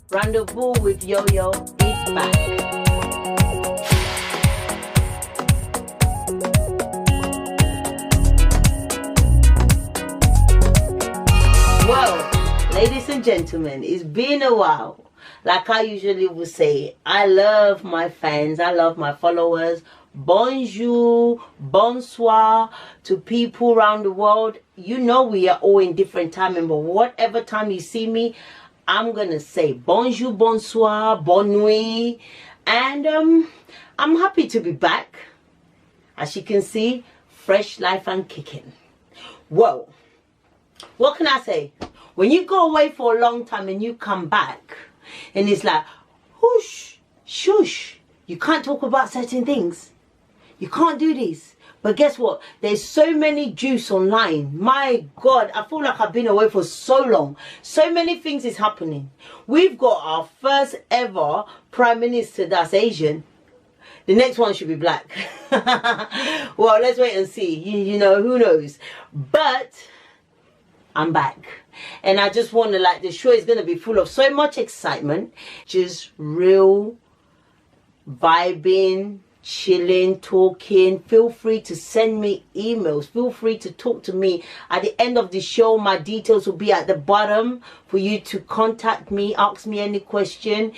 Rendezvous with Yoyo is back. Well, ladies and gentlemen, it's been a while. Like I usually would say, I love my fans, I love my followers. Bonjour, bonsoir to people around the world. You know we are all in different timing, but whatever time you see me, I'm gonna say bonjour, bonsoir, bonne nuit, and I'm happy to be back. As you can see, fresh life and kicking. Whoa, what can I say? When you go away for a long time and you come back, and it's like, whoosh, shush, you can't talk about certain things. You can't do this. But guess what? There's so many juice online. My God, I feel like I've been away for so long. So many things is happening. We've got our first ever Prime Minister that's Asian. The next one should be black. Well, let's wait and see. You know, who knows? But I'm back. And I just want to, like, the show is going to be full of so much excitement. Just real vibing, chilling, talking. Feel free to send me emails. Feel free to talk to me. At the end of the show, my details will be at the bottom for you to contact me, ask me any question.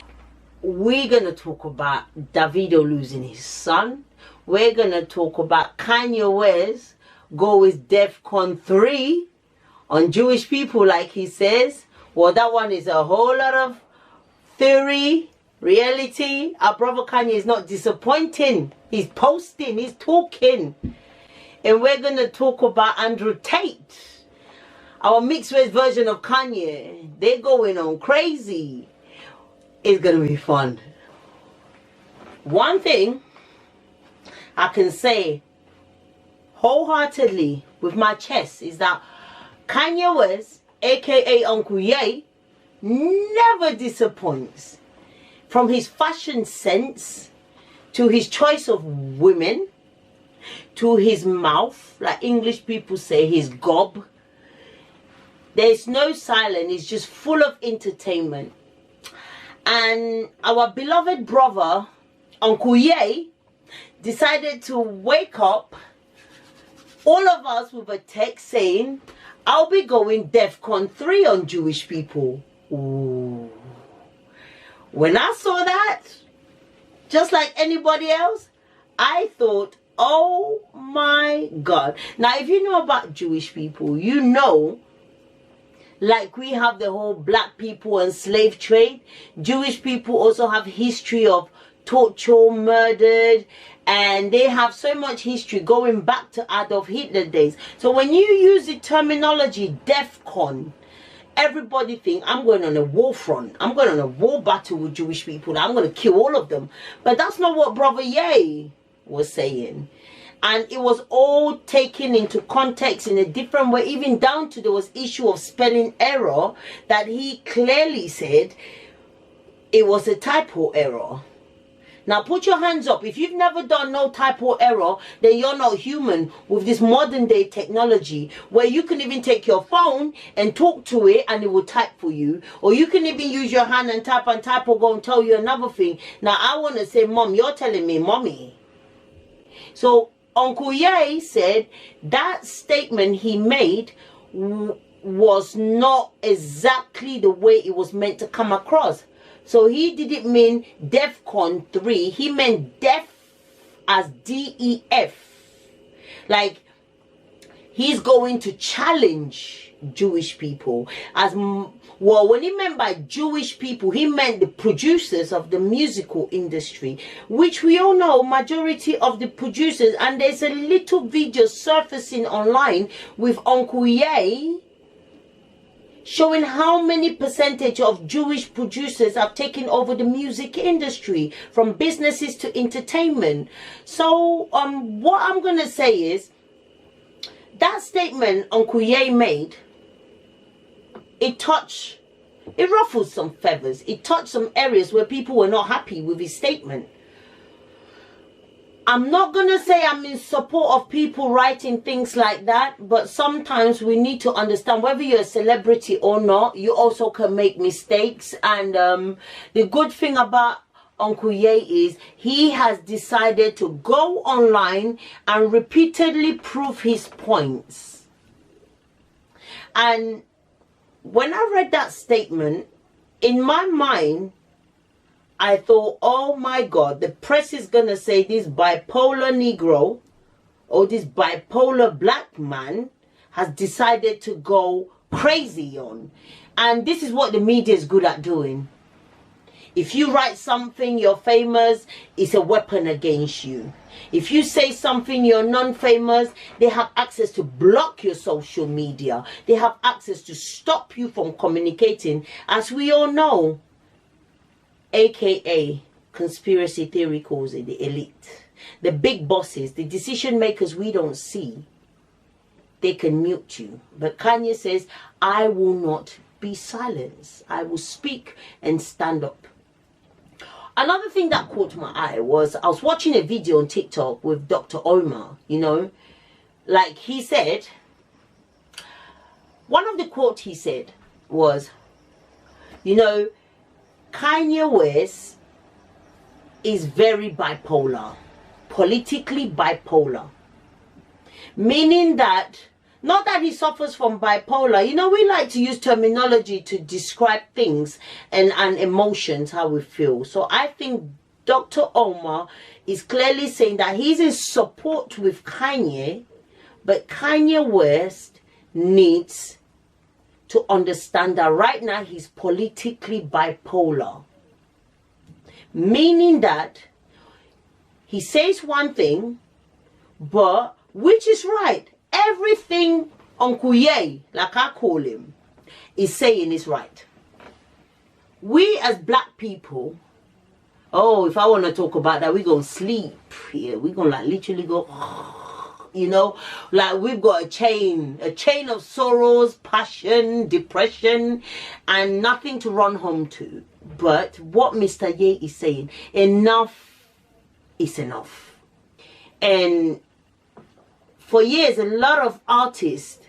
We're going to talk about Davido losing his son. We're going to talk about Kanye West go with DEFCON 3 on Jewish people, like he says. Well, that one is a whole lot of theory. Reality, our brother Kanye is not disappointing. He's posting, he's talking. And we're going to talk about Andrew Tate, our mixed race version of Kanye. They're going on crazy. It's going to be fun. One thing I can say wholeheartedly with my chest is that Kanye West, aka Uncle Ye, never disappoints. From his fashion sense, to his choice of women, to his mouth, like English people say, his gob. There's no silence, it's just full of entertainment. And our beloved brother, Uncle Ye, decided to wake up all of us with a text saying, I'll be going DEFCON 3 on Jewish people. Ooh. When I saw that, just like anybody else, I thought, oh my God. Now, if you know about Jewish people, you know, like we have the whole black people and slave trade, Jewish people also have history of torture, murdered, and they have so much history going back to Adolf Hitler days. So when you use the terminology DEFCON, everybody think I'm going on a war front. I'm going on a war battle with Jewish people. I'm going to kill all of them. But that's not what Brother Ye was saying. And it was all taken into context in a different way. Even down to there was issue of spelling error that he clearly said it was a typo error. Now put your hands up. If you've never done no typo error, then you're not human with this modern day technology where you can even take your phone and talk to it and it will type for you. Or you can even use your hand and type will go and tell you another thing. Now I want to say, Mom, you're telling me, Mommy. So Uncle Ye said that statement he made was not exactly the way it was meant to come across. So he didn't mean DEFCON 3. He meant deaf as DEF. Like, he's going to challenge Jewish people. As well, when he meant by Jewish people, he meant the producers of the musical industry, which we all know, majority of the producers. And there's a little video surfacing online with Uncle Ye showing how many percentage of Jewish producers have taken over the music industry, from businesses to entertainment. So what I'm going to say is, that statement Uncle Ye made, it ruffled some feathers. It touched some areas where people were not happy with his statement. I'm not going to say I'm in support of people writing things like that, but sometimes we need to understand whether you're a celebrity or not, you also can make mistakes. And the good thing about Uncle Ye is he has decided to go online and repeatedly prove his points. And when I read that statement, in my mind, I thought, oh my God, the press is going to say this bipolar Negro or this bipolar black man has decided to go crazy on. And this is what the media is good at doing. If you write something, you're famous, it's a weapon against you. If you say something, you're non-famous, they have access to block your social media. They have access to stop you from communicating, as we all know. AKA conspiracy theory calls it the elite. The big bosses, the decision makers we don't see, they can mute you. But Kanye says, I will not be silenced. I will speak and stand up. Another thing that caught my eye was I was watching a video on TikTok with Dr. Omar, you know, like he said, one of the quotes he said was, you know, Kanye West is very bipolar, politically bipolar, meaning that, not that he suffers from bipolar, you know, we like to use terminology to describe things and emotions, how we feel. So I think Dr. Omar is clearly saying that he's in support with Kanye, but Kanye West needs to understand that right now he's politically bipolar. Meaning that he says one thing, but which is right. Everything Uncle Ye, like I call him, is saying is right. We as black people, oh, if I want to talk about that, we're going to sleep here. We're going to like literally go... You know, like we've got a chain of sorrows, passion, depression, and nothing to run home to. But what Mr. Ye is saying, enough is enough. And for years, a lot of artists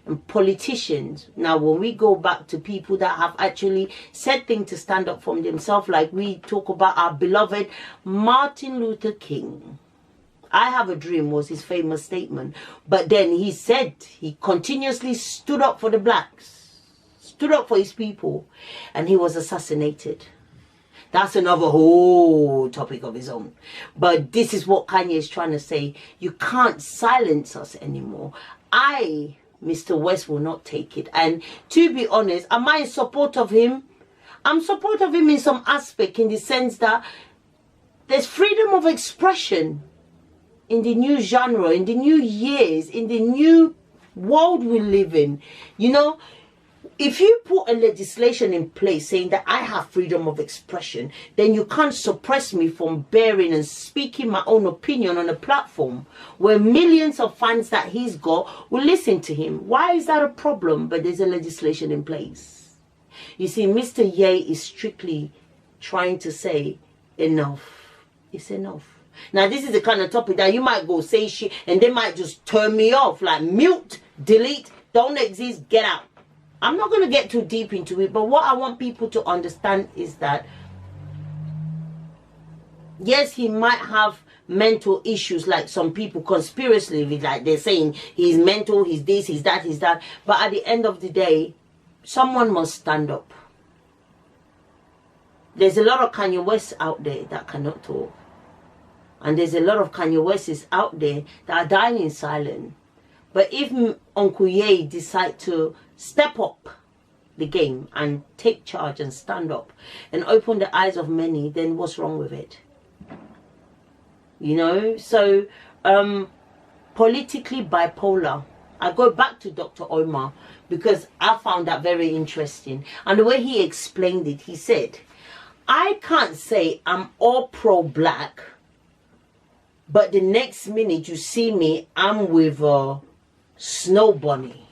and politicians, now when we go back to people that have actually said things to stand up for themselves, like we talk about our beloved Martin Luther King. I have a dream was his famous statement. But then he said he continuously stood up for the blacks, stood up for his people, and he was assassinated. That's another whole topic of his own. But this is what Kanye is trying to say. You can't silence us anymore. Mr. West, will not take it. And to be honest, am I in support of him? I'm support of him in some aspect, in the sense that there's freedom of expression in the new genre, in the new years, in the new world we live in. You know, if you put a legislation in place saying that I have freedom of expression, then you can't suppress me from bearing and speaking my own opinion on a platform where millions of fans that he's got will listen to him. Why is that a problem? But there's a legislation in place. You see, Mr. Ye is strictly trying to say enough is enough. Now, this is the kind of topic that you might go say shit and they might just turn me off, like mute, delete, don't exist, get out. I'm not going to get too deep into it, but what I want people to understand is that, yes, he might have mental issues, like some people conspiracy, like they're saying he's mental, he's this, he's that, he's that. But at the end of the day, someone must stand up. There's a lot of Kanye West out there that cannot talk. And there's a lot of Kanye Wests out there that are dying in silence. But if Uncle Ye decide to step up the game and take charge and stand up and open the eyes of many, then what's wrong with it? You know? So, politically bipolar. I go back to Dr. Omar because I found that very interesting. And the way he explained it, he said, I can't say I'm all pro-black, but the next minute you see me, I'm with Snow Bunny.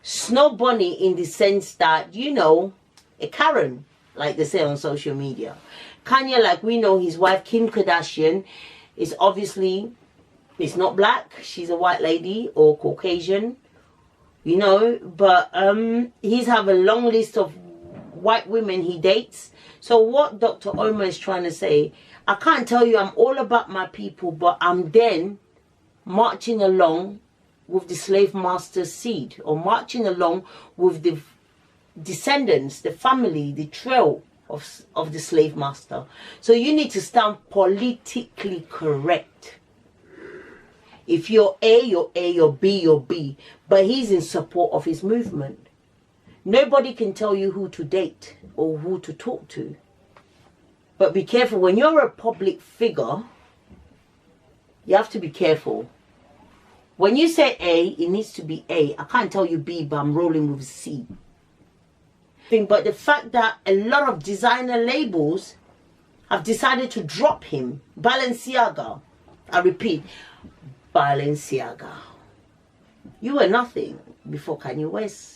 Snow Bunny in the sense that, you know, a Karen, like they say on social media. Kanye, like we know, his wife Kim Kardashian is obviously, it's not black. She's a white lady or Caucasian, you know. But he's have a long list of white women he dates. So what Dr. Omar is trying to say, I can't tell you I'm all about my people, but I'm then marching along with the slave master's seed, or marching along with the descendants, the family, the trail of the slave master. So you need to stand politically correct. If you're A, you're A, you're B, you're B. But he's in support of his movement. Nobody can tell you who to date or who to talk to. But be careful. When you're a public figure, you have to be careful. When you say A, it needs to be A. I can't tell you B, but I'm rolling with C. But the fact that a lot of designer labels have decided to drop him. Balenciaga. I repeat, Balenciaga. You were nothing before Kanye West.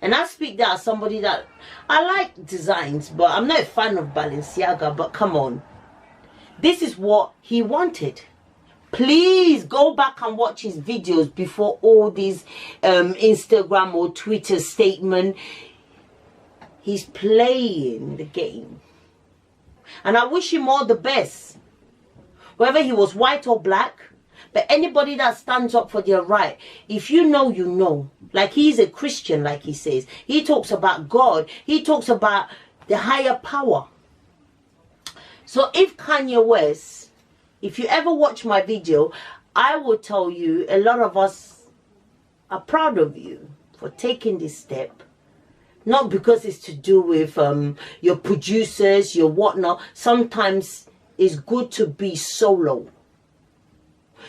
And I speak that as somebody that, I like designs, but I'm not a fan of Balenciaga. But come on. This is what he wanted. Please go back and watch his videos before all these Instagram or Twitter statement. He's playing the game. And I wish him all the best. Whether he was white or black. But anybody that stands up for their right, if you know, you know. Like he's a Christian, like he says. He talks about God. He talks about the higher power. So if Kanye West, if you ever watch my video, I will tell you a lot of us are proud of you for taking this step. Not because it's to do with your producers, your whatnot. Sometimes it's good to be solo.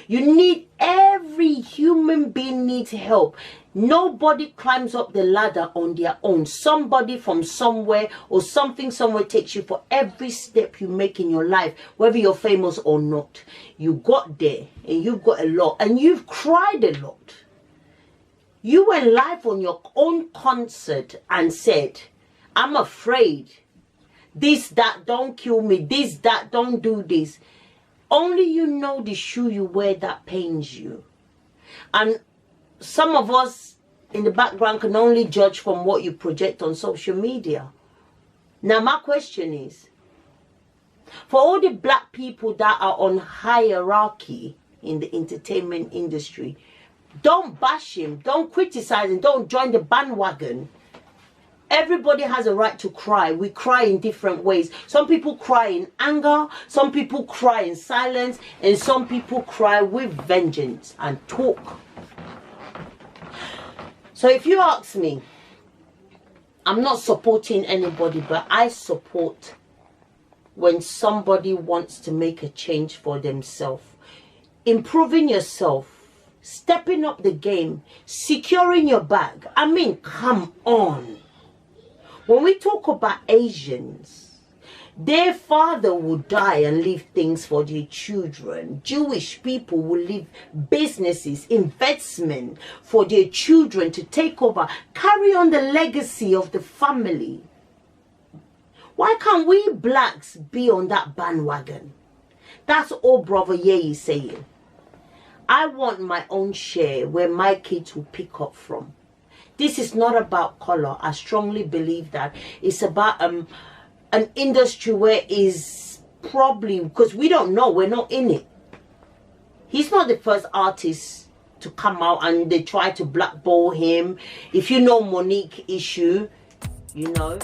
You need, every human being needs help. Nobody climbs up the ladder on their own. Somebody from somewhere or something somewhere takes you for every step you make in your life, whether you're famous or not. You got there and you've got a lot and you've cried a lot. You went live on your own concert and said, I'm afraid. This, that, don't kill me. This, that, don't do this. Only you know the shoe you wear that pains you. And some of us in the background can only judge from what you project on social media. Now my question is, for all the black people that are on hierarchy in the entertainment industry, don't bash him, don't criticize him, don't join the bandwagon. Everybody has a right to cry. We cry in different ways. Some people cry in anger, some people cry in silence, and some people cry with vengeance and talk. So if you ask me, I'm not supporting anybody, but I support when somebody wants to make a change for themselves. Improving yourself, stepping up the game, securing your bag. I mean, come on. When we talk about Asians, their father will die and leave things for their children. Jewish people will leave businesses, investment for their children to take over, carry on the legacy of the family. Why can't we blacks be on that bandwagon? That's all Brother Ye is saying. I want my own share where my kids will pick up from. This is not about color. I strongly believe that. It's about an industry where is probably, because we don't know, we're not in it. He's not the first artist to come out and they try to blackball him. If you know Monique issue, you know.